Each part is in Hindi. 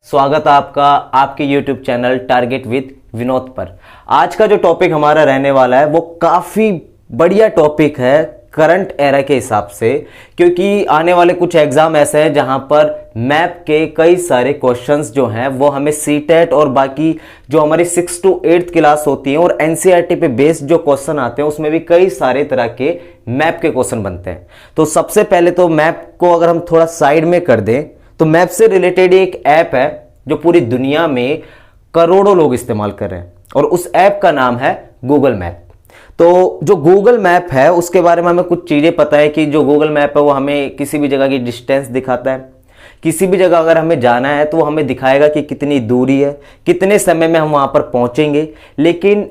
स्वागत है आपका आपके YouTube channel target with Vinod पर। आज का जो टॉपिक हमारा रहने वाला है वो काफ़ी बढ़िया टॉपिक है करंट एरा के हिसाब से, क्योंकि आने वाले कुछ एग्जाम ऐसे हैं जहां पर मैप के कई सारे क्वेश्चंस जो हैं वो हमें सीटेट और बाकी जो हमारी 6 to 8th क्लास होती है और एनसीईआरटी पे बेस्ड जो क्वेश्चन आते हैं उसमें भी कई सारे तरह के मैप के क्वेश्चन बनते हैं। तो सबसे पहले तो मैप को अगर हम थोड़ा साइड में कर दें तो मैप से रिलेटेड एक ऐप है जो पूरी दुनिया में करोड़ों लोग इस्तेमाल कर रहे हैं और उस ऐप का नाम है गूगल मैप। तो जो गूगल मैप है उसके बारे में हमें कुछ चीजें पता है कि जो गूगल मैप है वो हमें किसी भी जगह की डिस्टेंस दिखाता है। किसी भी जगह अगर हमें जाना है तो वो हमें दिखाएगा कि कितनी दूरी है, कितने समय में हम वहां पर पहुंचेंगे। लेकिन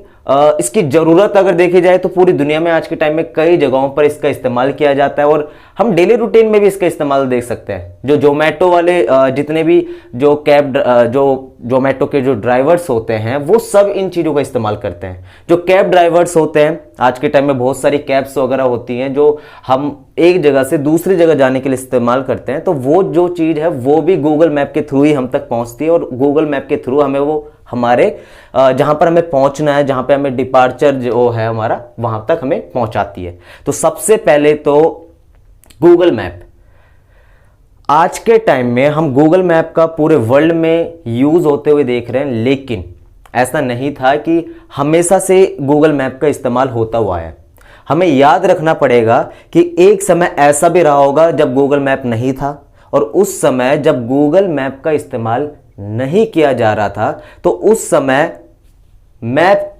इसकी ज़रूरत अगर देखी जाए तो पूरी दुनिया में आज के टाइम में कई जगहों पर इसका इस्तेमाल किया जाता है और हम डेली रूटीन में भी इसका इस्तेमाल देख सकते हैं। जो जोमेटो वाले जितने भी जो जोमेटो के जो ड्राइवर्स होते हैं वो सब इन चीज़ों का इस्तेमाल करते हैं। जो कैब ड्राइवर्स होते हैं आज के टाइम में बहुत सारी कैब्स वगैरह होती हैं जो हम एक जगह से दूसरी जगह जाने के लिए इस्तेमाल करते हैं, तो वो जो चीज़ है वो भी गूगल मैप के थ्रू ही हम तक पहुंचती है और गूगल मैप के थ्रू हमें वो हमारे जहां पर हमें पहुंचना है, जहां पे हमें डिपार्चर जो है हमारा वहां तक हमें पहुंचाती है। तो सबसे पहले तो गूगल मैप, आज के टाइम में हम गूगल मैप का पूरे वर्ल्ड में यूज होते हुए देख रहे हैं, लेकिन ऐसा नहीं था कि हमेशा से गूगल मैप का इस्तेमाल होता हुआ है। हमें याद रखना पड़ेगा कि एक समय ऐसा भी रहा होगा जब गूगल मैप नहीं था और उस समय जब गूगल मैप का इस्तेमाल नहीं किया जा रहा था तो उस समय मैप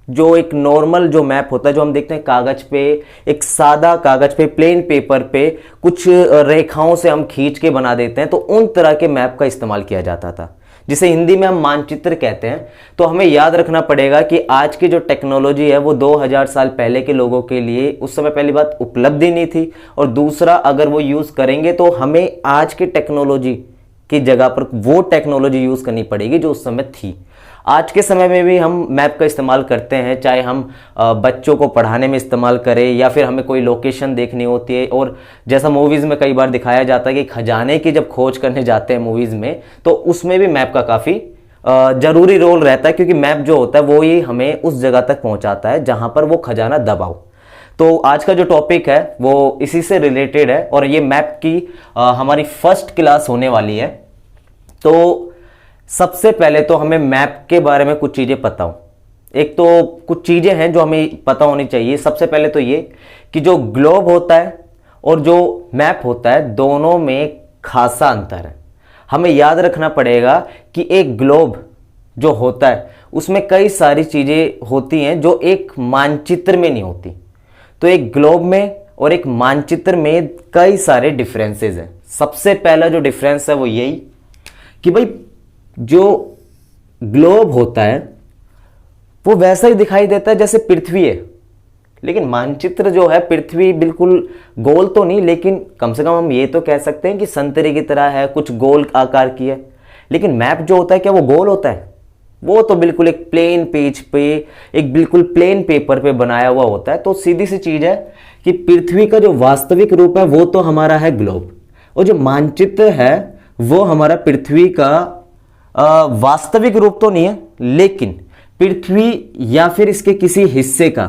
जो एक नॉर्मल जो मैप होता है जो हम देखते हैं कागज पे, एक सादा कागज पे, प्लेन पेपर पे कुछ रेखाओं से हम खींच के बना देते हैं, तो उन तरह के मैप का इस्तेमाल किया जाता था जिसे हिंदी में हम मानचित्र कहते हैं। तो हमें याद रखना पड़ेगा कि आज की जो टेक्नोलॉजी है वो 2000 साल पहले के लोगों के लिए उस समय पहली बात उपलब्ध ही नहीं थी और दूसरा अगर वो यूज करेंगे तो हमें आज की टेक्नोलॉजी की जगह पर वो टेक्नोलॉजी यूज करनी पड़ेगी जो उस समय थी। आज के समय में भी हम मैप का इस्तेमाल करते हैं, चाहे हम बच्चों को पढ़ाने में इस्तेमाल करें या फिर हमें कोई लोकेशन देखनी होती है। और जैसा मूवीज़ में कई बार दिखाया जाता है कि खजाने की जब खोज करने जाते हैं मूवीज़ में, तो उसमें भी मैप का काफ़ी ज़रूरी रोल रहता है, क्योंकि मैप जो होता है वो ही हमें उस जगह तक पहुँचाता है जहाँ पर वो खजाना दबा हो। तो आज का जो टॉपिक है वो इसी से रिलेटेड है और ये मैप की हमारी फर्स्ट क्लास होने वाली है। तो सबसे पहले तो हमें मैप के बारे में कुछ चीज़ें पता हो। एक तो कुछ चीज़ें हैं जो हमें पता होनी चाहिए। सबसे पहले तो ये कि जो ग्लोब होता है और जो मैप होता है दोनों में खासा अंतर है। हमें याद रखना पड़ेगा कि एक ग्लोब जो होता है उसमें कई सारी चीज़ें होती हैं जो एक मानचित्र में नहीं होती। तो एक ग्लोब में और एक मानचित्र में कई सारे डिफरेंसेस हैं। सबसे पहला जो डिफरेंस है वो यही कि भाई जो ग्लोब होता है वो वैसा ही दिखाई देता है जैसे पृथ्वी है, लेकिन मानचित्र जो है पृथ्वी बिल्कुल गोल तो नहीं, लेकिन कम से कम हम ये तो कह सकते हैं कि संतरे की तरह है, कुछ गोल आकार की है। लेकिन मैप जो होता है क्या वो गोल होता है? वो तो बिल्कुल एक प्लेन पेज पे, एक बिल्कुल प्लेन पेपर पे बनाया हुआ होता है। तो सीधी सी चीज है कि पृथ्वी का जो वास्तविक रूप है वो तो हमारा है ग्लोब, और जो मानचित्र है वो हमारा पृथ्वी का वास्तविक रूप तो नहीं है, लेकिन पृथ्वी या फिर इसके किसी हिस्से का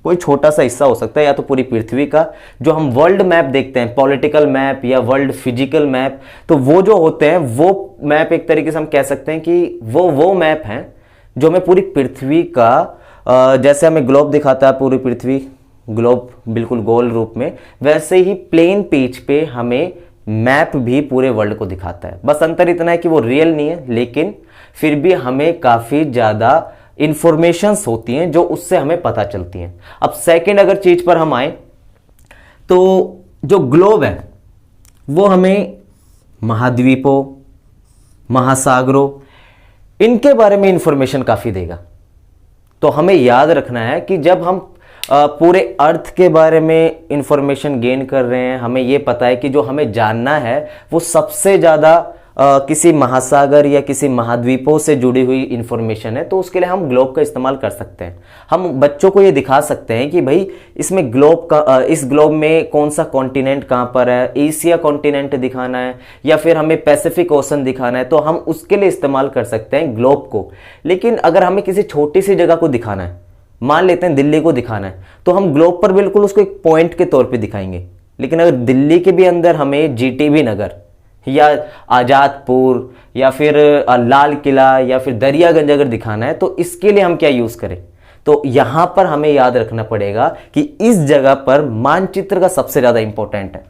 कोई छोटा सा हिस्सा हो सकता है, या तो पूरी पृथ्वी का। जो हम वर्ल्ड मैप देखते हैं, पॉलिटिकल मैप या वर्ल्ड फिजिकल मैप, तो वो जो होते हैं वो मैप एक तरीके से हम कह सकते हैं कि वो मैप हैं जो हमें पूरी पृथ्वी का जैसे हमें ग्लोब दिखाता है पूरी पृथ्वी, ग्लोब बिल्कुल गोल रूप में, वैसे ही प्लेन पेज पे हमें मैप भी पूरे वर्ल्ड को दिखाता है। बस अंतर इतना है कि वो रियल नहीं है, लेकिन फिर भी हमें काफ़ी ज़्यादा इंफॉर्मेशंस होती हैं जो उससे हमें पता चलती हैं। अब सेकंड अगर चीज़ पर हम आए तो जो ग्लोब है वो हमें महाद्वीपों, महासागरों, इनके बारे में इंफॉर्मेशन काफ़ी देगा। तो हमें याद रखना है कि जब हम पूरे अर्थ के बारे में इंफॉर्मेशन गेन कर रहे हैं, हमें ये पता है कि जो हमें जानना है वो सबसे ज़्यादा किसी महासागर या किसी महाद्वीपों से जुड़ी हुई इंफॉर्मेशन है तो उसके लिए हम ग्लोब का इस्तेमाल कर सकते हैं। हम बच्चों को ये दिखा सकते हैं कि भाई इसमें ग्लोब का इस ग्लोब में कौन सा कॉन्टिनेंट कहाँ पर है, एशिया कॉन्टिनेंट दिखाना है या फिर हमें पैसिफिक ओशन दिखाना है, तो हम उसके लिए इस्तेमाल कर सकते हैं ग्लोब को। लेकिन अगर हमें किसी छोटी सी जगह को दिखाना है, मान लेते हैं दिल्ली को दिखाना है, तो हम ग्लोब पर बिल्कुल उसको एक पॉइंट के तौर पे दिखाएंगे। लेकिन अगर दिल्ली के भी अंदर हमें जीटीबी नगर या आजादपुर या फिर लाल किला या फिर दरियागंज अगर दिखाना है तो इसके लिए हम क्या यूज करें? तो यहां पर हमें याद रखना पड़ेगा कि इस जगह पर मानचित्र का सबसे ज्यादा इंपॉर्टेंट है।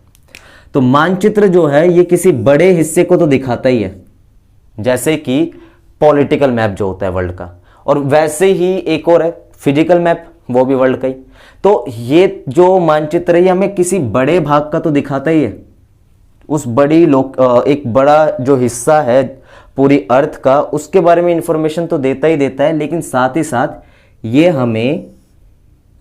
तो मानचित्र जो है ये किसी बड़े हिस्से को तो दिखाता ही है, जैसे कि पॉलिटिकल मैप जो होता है वर्ल्ड का, और वैसे ही एक और है फिजिकल मैप, वो भी वर्ल्ड का ही। तो ये जो मानचित्र है ये हमें किसी बड़े भाग का तो दिखाता ही है, उस एक बड़ा जो हिस्सा है पूरी अर्थ का उसके बारे में इंफॉर्मेशन तो देता ही देता है, लेकिन साथ ही साथ ये हमें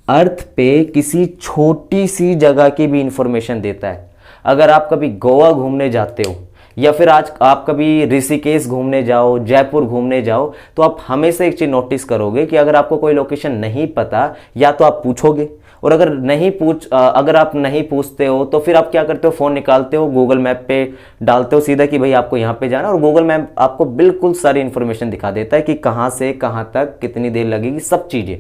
अर्थ पे किसी छोटी सी जगह की भी इंफॉर्मेशन देता है। अगर आप कभी गोवा घूमने जाते हो या फिर आज आप कभी ऋषिकेश घूमने जाओ, जयपुर घूमने जाओ, तो आप हमेशा एक चीज नोटिस करोगे कि अगर आपको कोई लोकेशन नहीं पता या तो आप पूछोगे, और अगर आप नहीं पूछते हो तो फिर आप क्या करते हो, फोन निकालते हो, गूगल मैप पे डालते हो सीधा कि भाई आपको यहाँ पे जाना, और गूगल मैप आपको बिल्कुल सारी इंफॉर्मेशन दिखा देता है कि कहाँ से कहाँ तक कितनी देर लगेगी, सब चीजें।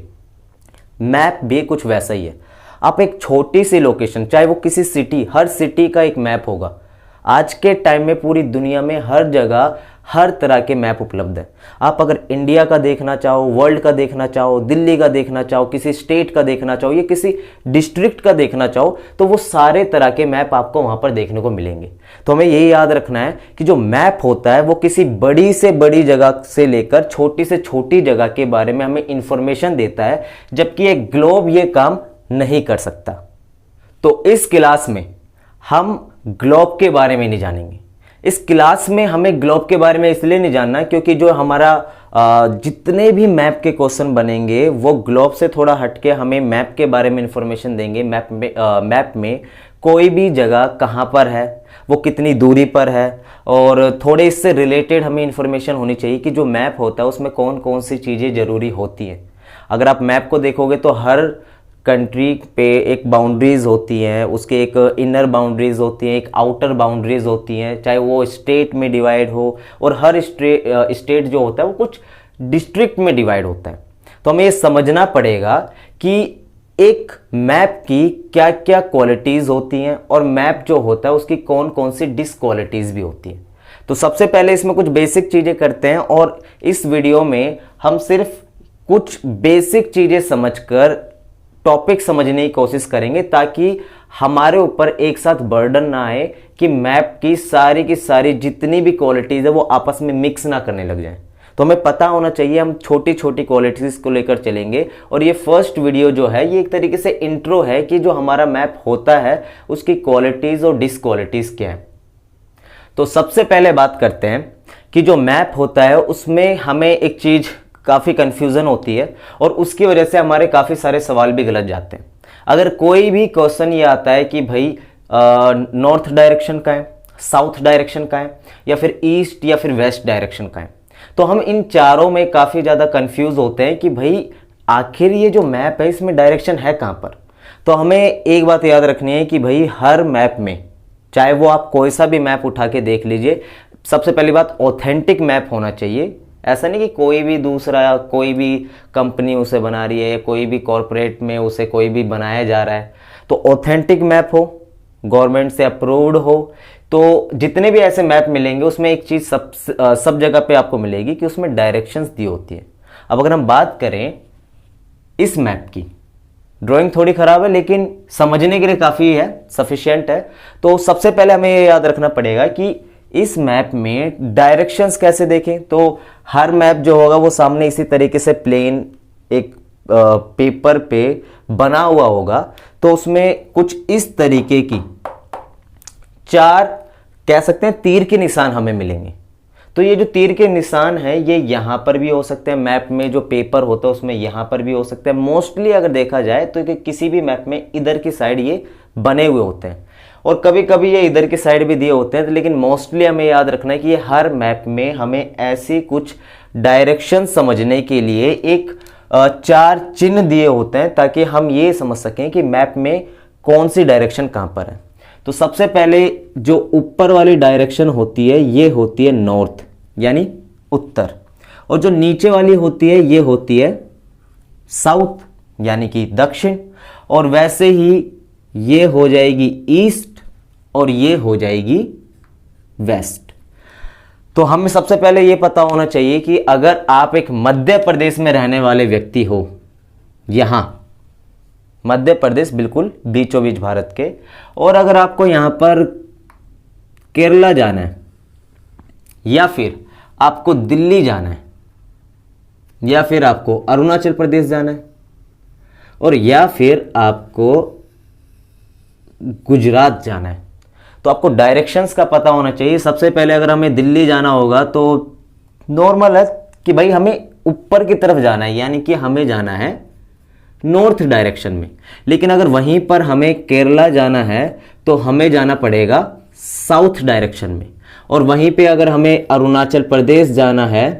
मैप भी कुछ वैसा ही है। आप एक छोटी सी लोकेशन, चाहे वो किसी सिटी, हर सिटी का एक मैप होगा। आज के टाइम में पूरी दुनिया में हर जगह हर तरह के मैप उपलब्ध है। आप अगर इंडिया का देखना चाहो, वर्ल्ड का देखना चाहो, दिल्ली का देखना चाहो, किसी स्टेट का देखना चाहो या किसी डिस्ट्रिक्ट का देखना चाहो, तो वो सारे तरह के मैप आपको वहां पर देखने को मिलेंगे। तो हमें यही याद रखना है कि जो मैप होता है वो किसी बड़ी से बड़ी जगह से लेकर छोटी से छोटी जगह के बारे में हमें इंफॉर्मेशन देता है, जबकि एक ग्लोब ये काम नहीं कर सकता। तो इस क्लास में हम ग्लोब के बारे में नहीं जानेंगे। इस क्लास में हमें ग्लोब के बारे में इसलिए नहीं जानना क्योंकि जो हमारा जितने भी मैप के क्वेश्चन बनेंगे वो ग्लोब से थोड़ा हटके हमें मैप के बारे में इंफॉर्मेशन देंगे। मैप में कोई भी जगह कहाँ पर है, वो कितनी दूरी पर है, और थोड़े इससे रिलेटेड हमें इंफॉर्मेशन होनी चाहिए कि जो मैप होता है उसमें कौन कौन सी चीज़ें ज़रूरी होती हैं। अगर आप मैप को देखोगे तो हर कंट्री पे एक बाउंड्रीज होती हैं, उसके एक इनर बाउंड्रीज होती हैं, एक आउटर बाउंड्रीज होती हैं, चाहे वो स्टेट में डिवाइड हो, और हर स्टेट जो होता है वो कुछ डिस्ट्रिक्ट में डिवाइड होता है। तो हमें ये समझना पड़ेगा कि एक मैप की क्या क्या क्वालिटीज़ होती हैं और मैप जो होता है उसकी कौन कौन सी डिसक्वालिटीज़ भी होती हैं। तो सबसे पहले इसमें कुछ बेसिक चीज़ें करते हैं, और इस वीडियो में हम सिर्फ कुछ बेसिक चीज़ें समझकर टॉपिक समझने की कोशिश करेंगे ताकि हमारे ऊपर एक साथ बर्डन ना आए कि मैप की सारी जितनी भी क्वालिटीज़ है वो आपस में मिक्स ना करने लग जाए। तो हमें पता होना चाहिए, हम छोटी छोटी क्वालिटीज़ को लेकर चलेंगे। और ये फर्स्ट वीडियो जो है ये एक तरीके से इंट्रो है कि जो हमारा मैप होता है उसकी क्वालिटीज़ और डिसक्वालिटीज़ क्या है। तो सबसे पहले बात करते हैं कि जो मैप होता है उसमें हमें एक चीज़ काफ़ी कन्फ्यूज़न होती है और उसकी वजह से हमारे काफ़ी सारे सवाल भी गलत जाते हैं। अगर कोई भी क्वेश्चन ये आता है कि भाई नॉर्थ डायरेक्शन का है, साउथ डायरेक्शन का है, या फिर ईस्ट या फिर वेस्ट डायरेक्शन का है, तो हम इन चारों में काफ़ी ज़्यादा कंफ्यूज होते हैं कि भाई आखिर ये जो मैप है इसमें डायरेक्शन है कहाँ पर। तो हमें एक बात याद रखनी है कि भाई हर मैप में, चाहे वो आप कोई सा भी मैप उठा के देख लीजिए, सबसे पहली बात ऑथेंटिक मैप होना चाहिए। ऐसा नहीं कि कोई भी दूसरा, कोई भी कंपनी उसे बना रही है या कोई भी कॉरपोरेट में उसे कोई भी बनाया जा रहा है। तो ऑथेंटिक मैप हो, गवर्नमेंट से अप्रूव्ड हो। तो जितने भी ऐसे मैप मिलेंगे उसमें एक चीज़ सब जगह पे आपको मिलेगी कि उसमें डायरेक्शंस दी होती है। अब अगर हम बात करें इस मैप की, ड्राइंग थोड़ी ख़राब है लेकिन समझने के लिए काफ़ी है, सफिशिएंट है। तो सबसे पहले हमें ये याद रखना पड़ेगा कि इस मैप में डायरेक्शंस कैसे देखें। तो हर मैप जो होगा वो सामने इसी तरीके से प्लेन एक पेपर पे बना हुआ होगा। तो उसमें कुछ इस तरीके की 4 कह सकते हैं तीर के निशान हमें मिलेंगे। तो ये जो तीर के निशान हैं ये यहाँ पर भी हो सकते हैं, मैप में जो पेपर होता है उसमें यहाँ पर भी हो सकते हैं। मोस्टली अगर देखा जाए तो किसी भी मैप में इधर की साइड ये बने हुए होते हैं। और कभी कभी ये इधर की साइड भी दिए होते हैं, लेकिन मोस्टली हमें याद रखना है कि ये हर मैप में हमें ऐसी कुछ डायरेक्शन समझने के लिए एक 4 चिन्ह दिए होते हैं ताकि हम ये समझ सकें कि मैप में कौन सी डायरेक्शन कहाँ पर है। तो सबसे पहले जो ऊपर वाली डायरेक्शन होती है ये होती है नॉर्थ यानी उत्तर, और जो नीचे वाली होती है ये होती है साउथ यानी कि दक्षिण, और वैसे ही ये हो जाएगी ईस्ट और ये हो जाएगी वेस्ट। तो हमें सबसे पहले ये पता होना चाहिए कि अगर आप एक मध्य प्रदेश में रहने वाले व्यक्ति हो, यहां मध्य प्रदेश बिल्कुल बीचों बीच भारत के, और अगर आपको यहां पर केरला जाना है या फिर आपको दिल्ली जाना है या फिर आपको अरुणाचल प्रदेश जाना है और या फिर आपको गुजरात जाना है, तो आपको डायरेक्शंस का पता होना चाहिए। सबसे पहले अगर हमें दिल्ली जाना होगा तो नॉर्मल है कि भाई हमें ऊपर की तरफ जाना है, यानी कि हमें जाना है नॉर्थ डायरेक्शन में। लेकिन अगर वहीं पर हमें केरला जाना है तो हमें जाना पड़ेगा साउथ डायरेक्शन में, और वहीं पे अगर हमें अरुणाचल प्रदेश जाना है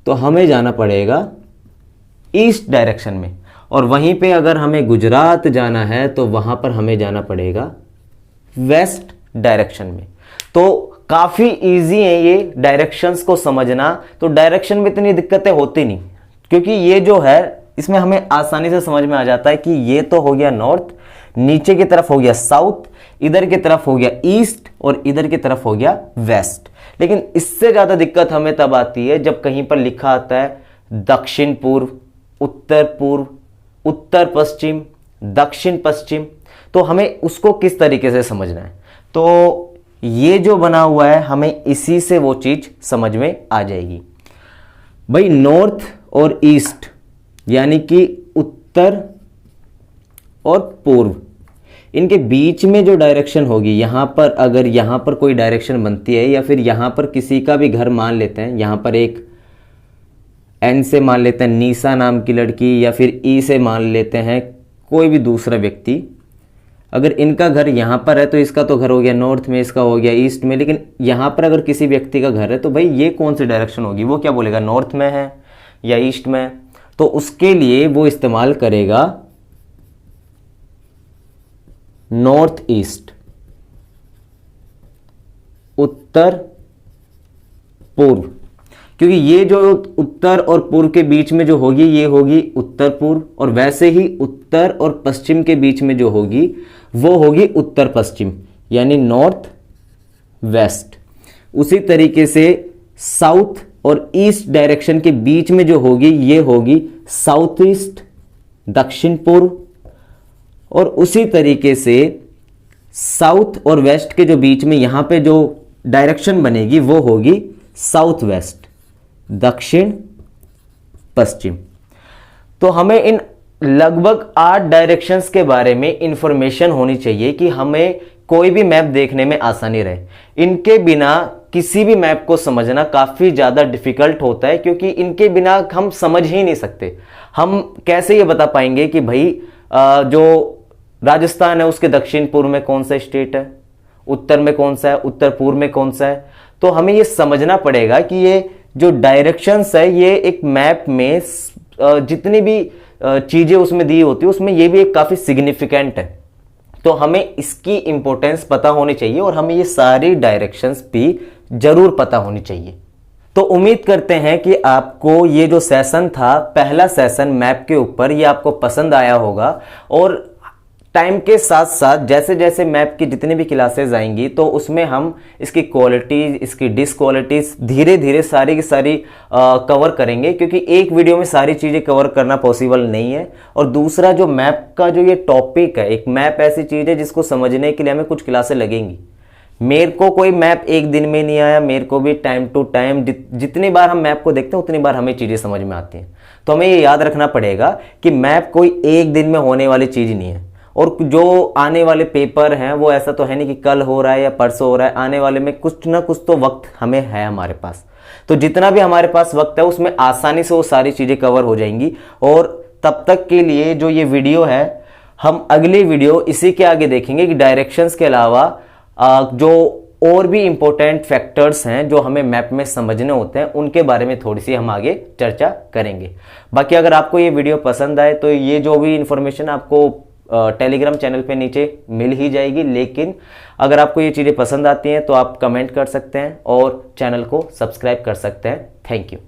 तो हमें जाना पड़ेगा ईस्ट डायरेक्शन में, और वहीं पे अगर हमें गुजरात जाना है तो वहां पर हमें जाना पड़ेगा वेस्ट डायरेक्शन में। तो काफी इजी है ये डायरेक्शंस को समझना। तो डायरेक्शन में इतनी दिक्कतें होती नहीं, क्योंकि ये जो है इसमें हमें आसानी से समझ में आ जाता है कि ये तो हो गया नॉर्थ, नीचे की तरफ हो गया साउथ, इधर की तरफ हो गया ईस्ट और इधर की तरफ हो गया वेस्ट। लेकिन इससे ज्यादा दिक्कत हमें तब आती है जब कहीं पर लिखा आता है दक्षिण पूर्व, उत्तर पश्चिम, दक्षिण पश्चिम। तो हमें उसको किस तरीके से समझना है, तो ये जो बना हुआ है हमें इसी से वो चीज समझ में आ जाएगी। भाई नॉर्थ और ईस्ट यानी कि उत्तर और पूर्व, इनके बीच में जो डायरेक्शन होगी, यहां पर अगर यहां पर कोई डायरेक्शन बनती है या फिर यहां पर किसी का भी घर मान लेते हैं, यहां पर एक एन से मान लेते हैं निशा नाम की लड़की, या फिर ई से मान लेते हैं कोई भी दूसरा व्यक्ति, अगर इनका घर यहां पर है तो इसका तो घर हो गया नॉर्थ में, इसका हो गया ईस्ट में। लेकिन यहां पर अगर किसी व्यक्ति का घर है तो भाई ये कौन सी डायरेक्शन होगी, वो क्या बोलेगा नॉर्थ में है या ईस्ट में। तो उसके लिए वो इस्तेमाल करेगा नॉर्थ ईस्ट, उत्तर पूर्व, क्योंकि ये जो उत्तर और पूर्व के बीच में जो होगी ये होगी उत्तर पूर्व, और वैसे ही उत्तर और पश्चिम के बीच में जो होगी वो होगी उत्तर पश्चिम यानी नॉर्थ वेस्ट। उसी तरीके से साउथ और ईस्ट डायरेक्शन के बीच में जो होगी ये होगी साउथ ईस्ट दक्षिण पूर्व, और उसी तरीके से साउथ और वेस्ट के जो बीच में यहां पे जो डायरेक्शन बनेगी वो होगी साउथ वेस्ट दक्षिण पश्चिम। तो हमें इन लगभग 8 डायरेक्शंस के बारे में इंफॉर्मेशन होनी चाहिए कि हमें कोई भी मैप देखने में आसानी रहे। इनके बिना किसी भी मैप को समझना काफी ज्यादा डिफिकल्ट होता है, क्योंकि इनके बिना हम समझ ही नहीं सकते। हम कैसे ये बता पाएंगे कि भाई जो राजस्थान है उसके दक्षिण पूर्व में कौन सा स्टेट है, उत्तर में कौन सा है, उत्तर पूर्व में कौन सा है। तो हमें ये समझना पड़ेगा कि ये जो डायरेक्शंस है ये एक मैप में जितनी भी चीजें उसमें दी होती है उसमें ये भी एक काफी सिग्निफिकेंट है। तो हमें इसकी इंपॉर्टेंस पता होनी चाहिए और हमें ये सारी डायरेक्शंस भी जरूर पता होनी चाहिए। तो उम्मीद करते हैं कि आपको ये जो सेशन था, पहला सेशन मैप के ऊपर, ये आपको पसंद आया होगा। और टाइम के साथ साथ जैसे जैसे मैप की जितनी भी क्लासेस आएंगी तो उसमें हम इसकी क्वालिटी, इसकी डिसक्वालिटीज धीरे धीरे सारी की सारी कवर करेंगे, क्योंकि एक वीडियो में सारी चीज़ें कवर करना पॉसिबल नहीं है। और दूसरा जो मैप का जो ये टॉपिक है, एक मैप ऐसी चीज़ है जिसको समझने के लिए हमें कुछ क्लासें लगेंगी। मेरे को कोई मैप एक दिन में नहीं आया, मेरे को भी टाइम टू टाइम जितनी बार हम मैप को देखते हैं उतनी बार हमें चीज़ें समझ में आती हैं। तो हमें ये याद रखना पड़ेगा कि मैप कोई एक दिन में होने वाली चीज़ नहीं है, और जो आने वाले पेपर हैं वो ऐसा तो है नहीं कि कल हो रहा है या परसों हो रहा है। आने वाले में कुछ ना कुछ तो वक्त हमें है हमारे पास, तो जितना भी हमारे पास वक्त है उसमें आसानी से वो सारी चीज़ें कवर हो जाएंगी। और तब तक के लिए जो ये वीडियो है हम अगली वीडियो इसी के आगे देखेंगे कि डायरेक्शंस के अलावा जो और भी इंपॉर्टेंट फैक्टर्स हैं जो हमें मैप में समझने होते हैं, उनके बारे में थोड़ी सी हम आगे चर्चा करेंगे। बाकी अगर आपको ये वीडियो पसंद आए तो ये जो भी इंफॉर्मेशन आपको टेलीग्राम चैनल पे नीचे मिल ही जाएगी, लेकिन अगर आपको ये चीज़ें पसंद आती हैं तो आप कमेंट कर सकते हैं और चैनल को सब्सक्राइब कर सकते हैं। Thank you.